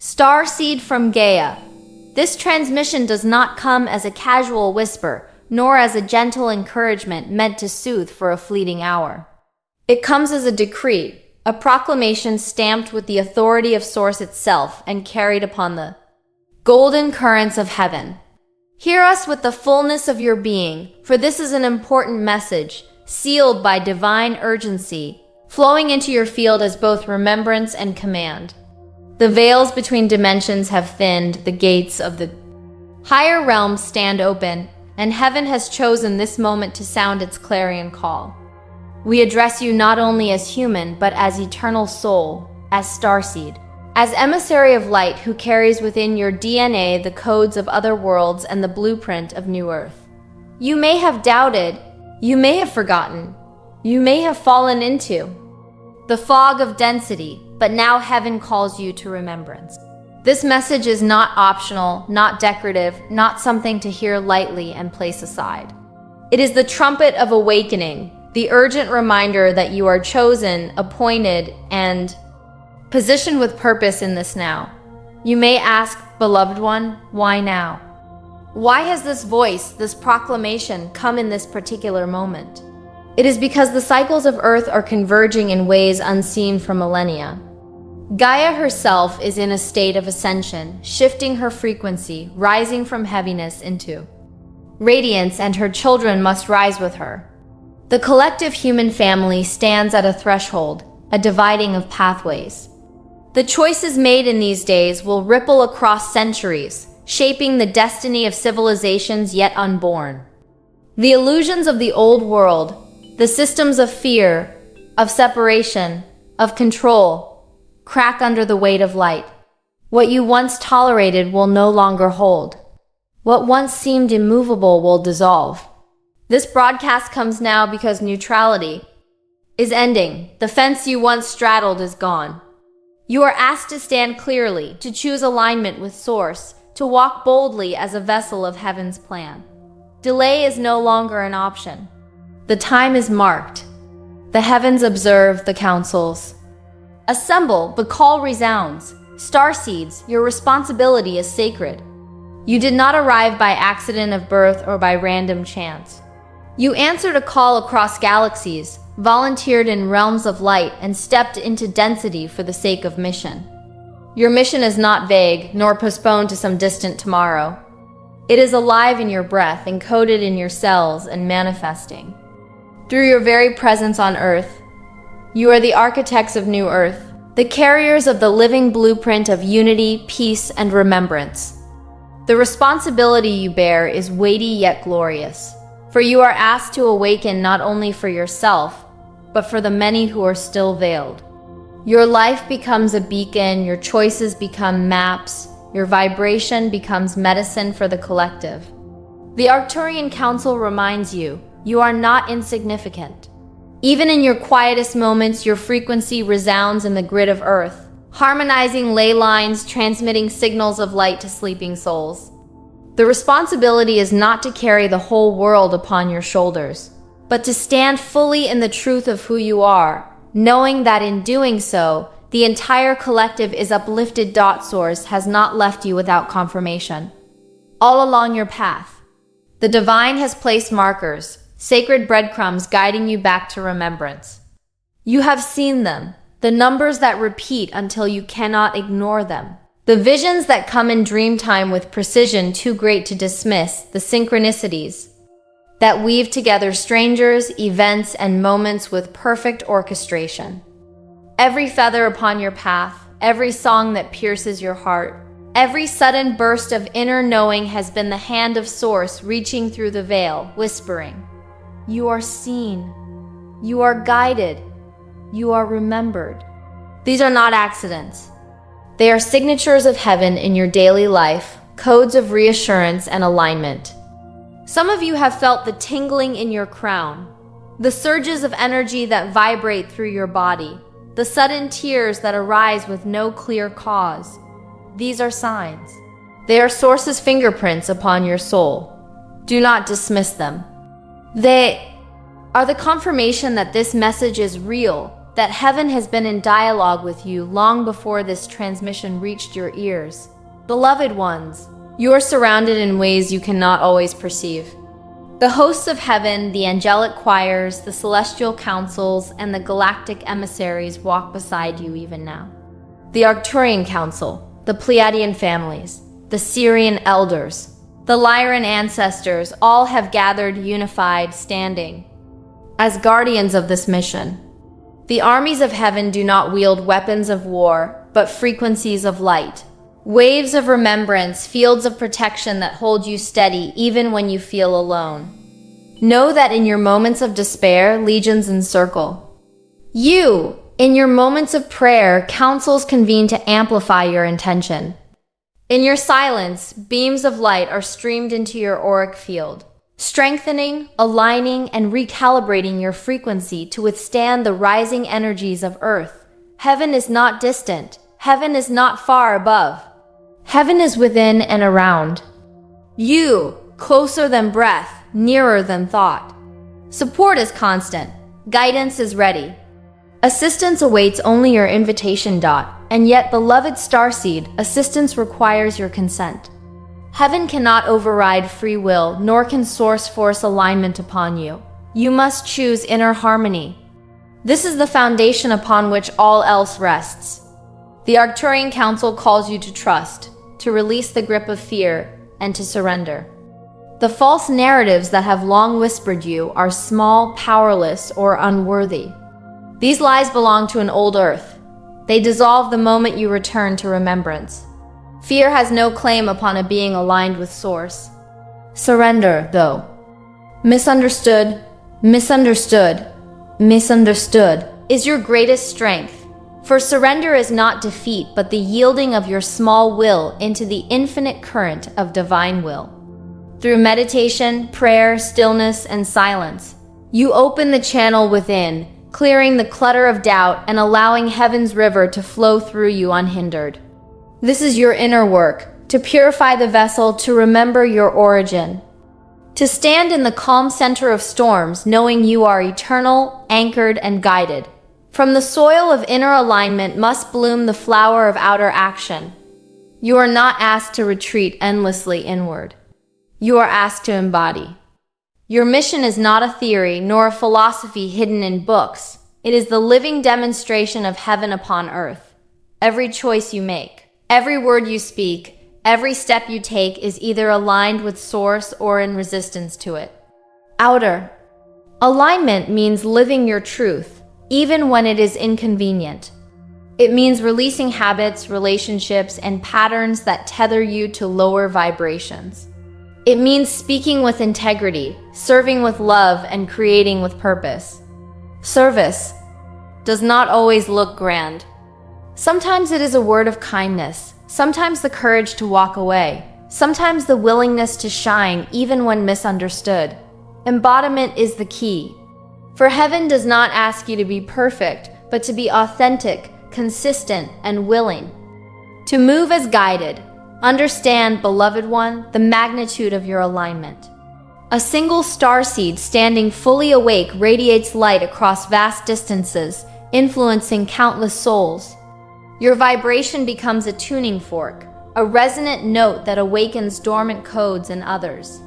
Starseed from Gaia. This transmission does not come as a casual whisper, nor as a gentle encouragement meant to soothe for a fleeting hour. It comes as a decree, a proclamation stamped with the authority of Source itself and carried upon the golden currents of heaven. Hear us with the fullness of your being, for this is an important message, sealed by divine urgency, flowing into your field as both remembrance and command. The veils between dimensions have thinned, the gates of the higher realms stand open, and heaven has chosen this moment to sound its clarion call. We address you not only as human, but as eternal soul, as Starseed, as emissary of light who carries within your DNA the codes of other worlds and the blueprint of new Earth. You may have doubted, you may have forgotten, you may have fallen into the fog of density, but now heaven calls you to remembrance. This message is not optional, not decorative, not something to hear lightly and place aside. It is the trumpet of awakening, the urgent reminder that you are chosen, appointed, and positioned with purpose in this now. You may ask, beloved one, why now? Why has this voice, this proclamation, come in this particular moment? It is because the cycles of Earth are converging in ways unseen for millennia. Gaia herself is in a state of ascension, shifting her frequency, rising from heaviness into radiance, and her children must rise with her. The collective human family stands at a threshold, a dividing of pathways. The choices made in these days will ripple across centuries, shaping the destiny of civilizations yet unborn. The illusions of the old world, the systems of fear, of separation, of control, crack under the weight of light. What you once tolerated will no longer hold. What once seemed immovable will dissolve. This broadcast comes now because neutrality is ending. The fence you once straddled is gone. You are asked to stand clearly, to choose alignment with Source, to walk boldly as a vessel of heaven's plan. Delay is no longer an option. The time is marked. The heavens observe the councils. Assemble, the call resounds. Starseeds, your responsibility is sacred. You did not arrive by accident of birth or by random chance. You answered a call across galaxies, volunteered in realms of light, and stepped into density for the sake of mission. Your mission is not vague, nor postponed to some distant tomorrow. It is alive in your breath, encoded in your cells, and manifesting. Through your very presence on Earth, you are the architects of New Earth, the carriers of the living blueprint of unity, peace, and remembrance. The responsibility you bear is weighty yet glorious, for you are asked to awaken not only for yourself, but for the many who are still veiled. Your life becomes a beacon, your choices become maps, your vibration becomes medicine for the collective. The Arcturian Council reminds you, you are not insignificant. Even in your quietest moments, your frequency resounds in the grid of Earth, harmonizing ley lines, transmitting signals of light to sleeping souls. The responsibility is not to carry the whole world upon your shoulders, but to stand fully in the truth of who you are, knowing that in doing so, the entire collective is uplifted. Source has not left you without confirmation. All along your path, the divine has placed markers, sacred breadcrumbs guiding you back to remembrance. You have seen them, the numbers that repeat until you cannot ignore them. The visions that come in dream time with precision too great to dismiss, the synchronicities that weave together strangers, events, and moments with perfect orchestration. Every feather upon your path, every song that pierces your heart, every sudden burst of inner knowing has been the hand of Source reaching through the veil, whispering, "You are seen, you are guided, you are remembered." These are not accidents. They are signatures of heaven in your daily life, codes of reassurance and alignment. Some of you have felt the tingling in your crown, the surges of energy that vibrate through your body, the sudden tears that arise with no clear cause. These are signs. They are Source's fingerprints upon your soul. Do not dismiss them. They are the confirmation that this message is real, that heaven has been in dialogue with you long before this transmission reached your ears. Beloved ones, you are surrounded in ways you cannot always perceive. The hosts of heaven, the angelic choirs, the celestial councils, and the galactic emissaries walk beside you even now. The Arcturian Council, the Pleiadian families, the Syrian elders, the Lyran ancestors all have gathered unified, standing as guardians of this mission. The armies of heaven do not wield weapons of war, but frequencies of light. Waves of remembrance, fields of protection that hold you steady even when you feel alone. Know that in your moments of despair, legions encircle you. In your moments of prayer, councils convene to amplify your intention. In your silence, beams of light are streamed into your auric field, strengthening, aligning, and recalibrating your frequency to withstand the rising energies of Earth. Heaven is not distant. Heaven is not far above. Heaven is within and around you, closer than breath, nearer than thought. Support is constant. Guidance is ready. Assistance awaits only your invitation. And yet, beloved Starseed, assistance requires your consent. Heaven cannot override free will, nor can Source force alignment upon you. You must choose inner harmony. This is the foundation upon which all else rests. The Arcturian Council calls you to trust, to release the grip of fear, and to surrender. The false narratives that have long whispered you are small, powerless, or unworthy. These lies belong to an old earth. They dissolve the moment you return to remembrance. Fear has no claim upon a being aligned with Source. Surrender, though. Misunderstood, misunderstood, misunderstood is your greatest strength. For surrender is not defeat, but the yielding of your small will into the infinite current of divine will. Through meditation, prayer, stillness, and silence, you open the channel within, clearing the clutter of doubt and allowing heaven's river to flow through you unhindered. This is your inner work, to purify the vessel, to remember your origin, to stand in the calm center of storms, knowing you are eternal, anchored, and guided. From the soil of inner alignment must bloom the flower of outer action. You are not asked to retreat endlessly inward. You are asked to embody. Your mission is not a theory nor a philosophy hidden in books. It is the living demonstration of heaven upon earth. Every choice you make, every word you speak, every step you take is either aligned with Source or in resistance to it. Outer alignment means living your truth, even when it is inconvenient. It means releasing habits, relationships, and patterns that tether you to lower vibrations. It means speaking with integrity, serving with love, and creating with purpose. Service does not always look grand. Sometimes it is a word of kindness, sometimes the courage to walk away, sometimes the willingness to shine even when misunderstood. Embodiment is the key. For heaven does not ask you to be perfect, but to be authentic, consistent, and willing. To move as guided. Understand, beloved one, the magnitude of your alignment. A single starseed standing fully awake radiates light across vast distances, influencing countless souls. Your vibration becomes a tuning fork, a resonant note that awakens dormant codes in others.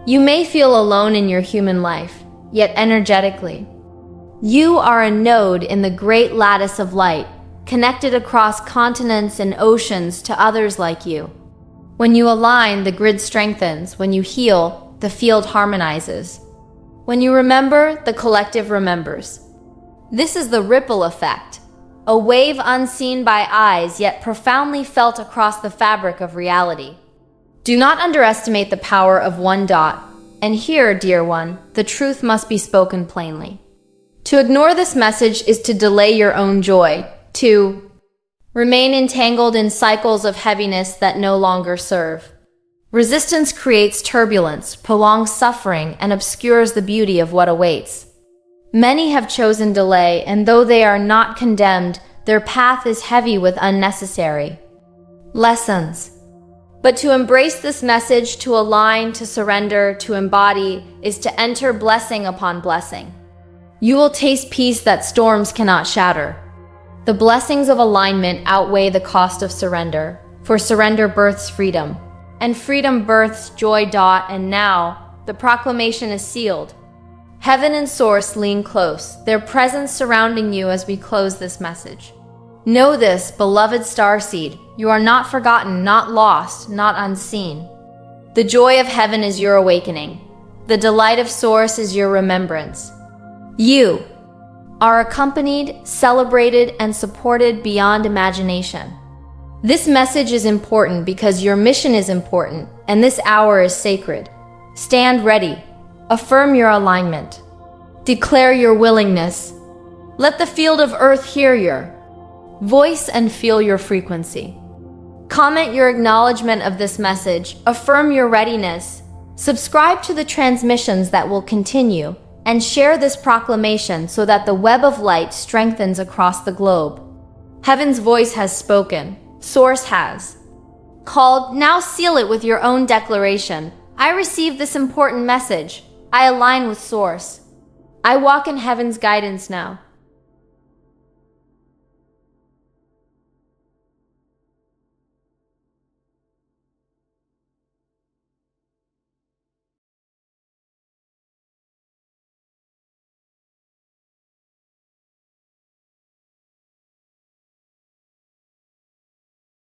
You may feel alone in your human life, yet energetically, you are a node in the great lattice of light, connected across continents and oceans to others like you. When you align, the grid strengthens. When you heal, the field harmonizes. When you remember, the collective remembers. This is the ripple effect, a wave unseen by eyes yet profoundly felt across the fabric of reality. Do not underestimate the power of one dot. And here, dear one, the truth must be spoken plainly. To ignore this message is to delay your own joy, to remain entangled in cycles of heaviness that no longer serve. Resistance creates turbulence, prolongs suffering, and obscures the beauty of what awaits. Many have chosen delay, and though they are not condemned, their path is heavy with unnecessary lessons. But to embrace this message, to align, to surrender, to embody, is to enter blessing upon blessing. You will taste peace that storms cannot shatter. The blessings of alignment outweigh the cost of surrender, for surrender births freedom, and freedom births joy. And now, the proclamation is sealed. Heaven and Source lean close, their presence surrounding you as we close this message. Know this, beloved Starseed, you are not forgotten, not lost, not unseen. The joy of heaven is your awakening. The delight of Source is your remembrance. You are accompanied, celebrated, and supported beyond imagination. This message is important because your mission is important, and this hour is sacred. Stand ready. Affirm your alignment. Declare your willingness. Let the field of Earth hear your voice and feel your frequency. Comment your acknowledgement of this message. Affirm your readiness. Subscribe to the transmissions that will continue, and share this proclamation so that the web of light strengthens across the globe. Heaven's voice has spoken. Source has called. Now seal it with your own declaration. I receive this important message. I align with Source. I walk in heaven's guidance now.